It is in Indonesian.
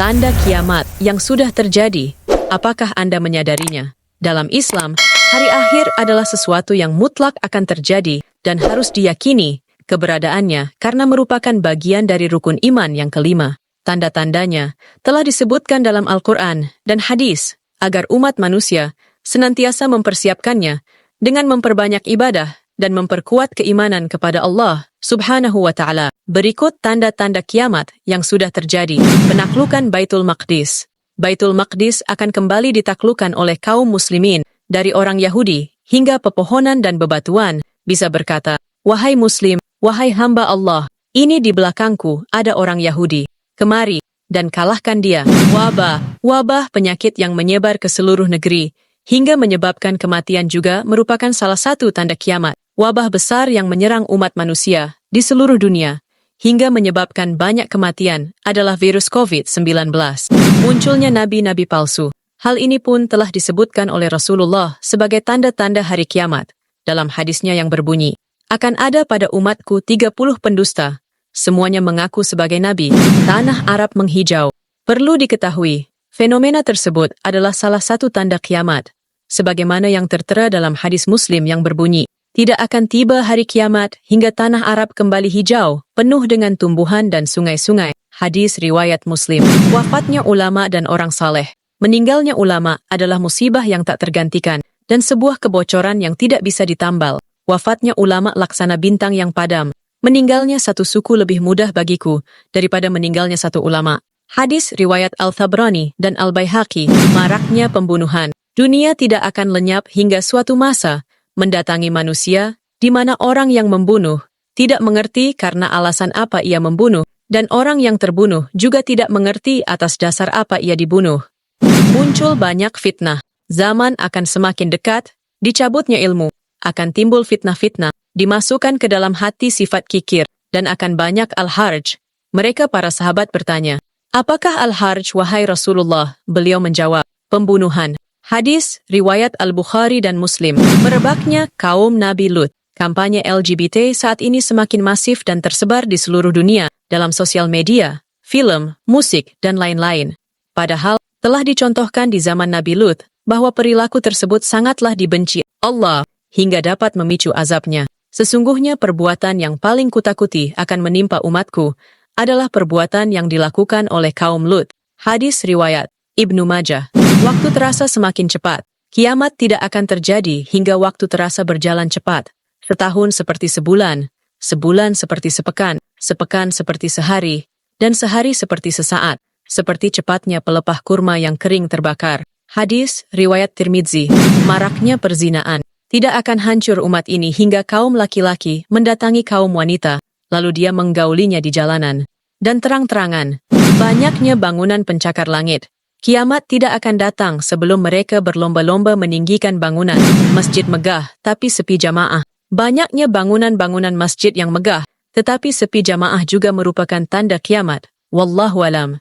Tanda kiamat yang sudah terjadi. Apakah Anda menyadarinya? Dalam Islam, hari akhir adalah sesuatu yang mutlak akan terjadi dan harus diyakini keberadaannya karena merupakan bagian dari rukun iman yang kelima. Tanda-tandanya telah disebutkan dalam Al-Quran dan hadis agar umat manusia senantiasa mempersiapkannya dengan memperbanyak ibadah dan memperkuat keimanan kepada Allah Subhanahu wa Ta'ala. Berikut tanda-tanda kiamat yang sudah terjadi. Penaklukan Baitul Maqdis. Baitul Maqdis akan kembali ditaklukkan oleh kaum muslimin dari orang Yahudi hingga pepohonan dan bebatuan bisa berkata, "Wahai Muslim, wahai hamba Allah, ini di belakangku ada orang Yahudi. Kemari dan kalahkan dia." Wabah penyakit yang menyebar ke seluruh negeri hingga menyebabkan kematian juga merupakan salah satu tanda kiamat. Wabah besar yang menyerang umat manusia di seluruh dunia hingga menyebabkan banyak kematian adalah virus COVID-19. Munculnya nabi-nabi palsu. Hal ini pun telah disebutkan oleh Rasulullah sebagai tanda-tanda hari kiamat. Dalam hadisnya yang berbunyi, "Akan ada pada umatku 30 pendusta. Semuanya mengaku sebagai nabi. Tanah Arab menghijau." Perlu diketahui, fenomena tersebut adalah salah satu tanda kiamat. Sebagaimana yang tertera dalam hadis Muslim yang berbunyi, "Tidak akan tiba hari kiamat hingga tanah Arab kembali hijau, penuh dengan tumbuhan dan sungai-sungai." Hadis riwayat Muslim. Wafatnya ulama dan orang saleh. Meninggalnya ulama adalah musibah yang tak tergantikan dan sebuah kebocoran yang tidak bisa ditambal. Wafatnya ulama laksana bintang yang padam. Meninggalnya satu suku lebih mudah bagiku daripada meninggalnya satu ulama. Hadis riwayat Al-Tabrani dan Al-Baihaqi. Maraknya pembunuhan. Dunia tidak akan lenyap hingga suatu masa mendatangi manusia di mana orang yang membunuh tidak mengerti karena alasan apa ia membunuh, dan orang yang terbunuh juga tidak mengerti atas dasar apa ia dibunuh. Muncul banyak fitnah. Zaman akan semakin dekat, dicabutnya ilmu, akan timbul fitnah-fitnah, dimasukkan ke dalam hati sifat kikir, dan akan banyak al-harj. Mereka para sahabat bertanya, "Apakah al-harj, wahai Rasulullah?" Beliau menjawab, "Pembunuhan." Hadis riwayat Al-Bukhari dan Muslim. Merebaknya kaum Nabi Lut. Kampanye LGBT saat ini semakin masif dan tersebar di seluruh dunia dalam sosial media, film, musik, dan lain-lain. Padahal telah dicontohkan di zaman Nabi Lut bahwa perilaku tersebut sangatlah dibenci Allah hingga dapat memicu azabnya. Sesungguhnya perbuatan yang paling kutakuti akan menimpa umatku adalah perbuatan yang dilakukan oleh kaum Lut. Hadis riwayat Ibnu Majah. Waktu terasa semakin cepat. Kiamat tidak akan terjadi hingga waktu terasa berjalan cepat. Setahun seperti sebulan, sebulan seperti sepekan, sepekan seperti sehari, dan sehari seperti sesaat, seperti cepatnya pelepah kurma yang kering terbakar. Hadis riwayat Tirmidzi. Maraknya perzinaan. Tidak akan hancur umat ini hingga kaum laki-laki mendatangi kaum wanita, lalu dia menggaulinya di jalanan. Dan terang-terangan, banyaknya bangunan pencakar langit. Kiamat tidak akan datang sebelum mereka berlomba-lomba meninggikan bangunan. Masjid megah, tapi sepi jamaah. Banyaknya bangunan-bangunan masjid yang megah, tetapi sepi jamaah juga merupakan tanda kiamat. Wallahu alam.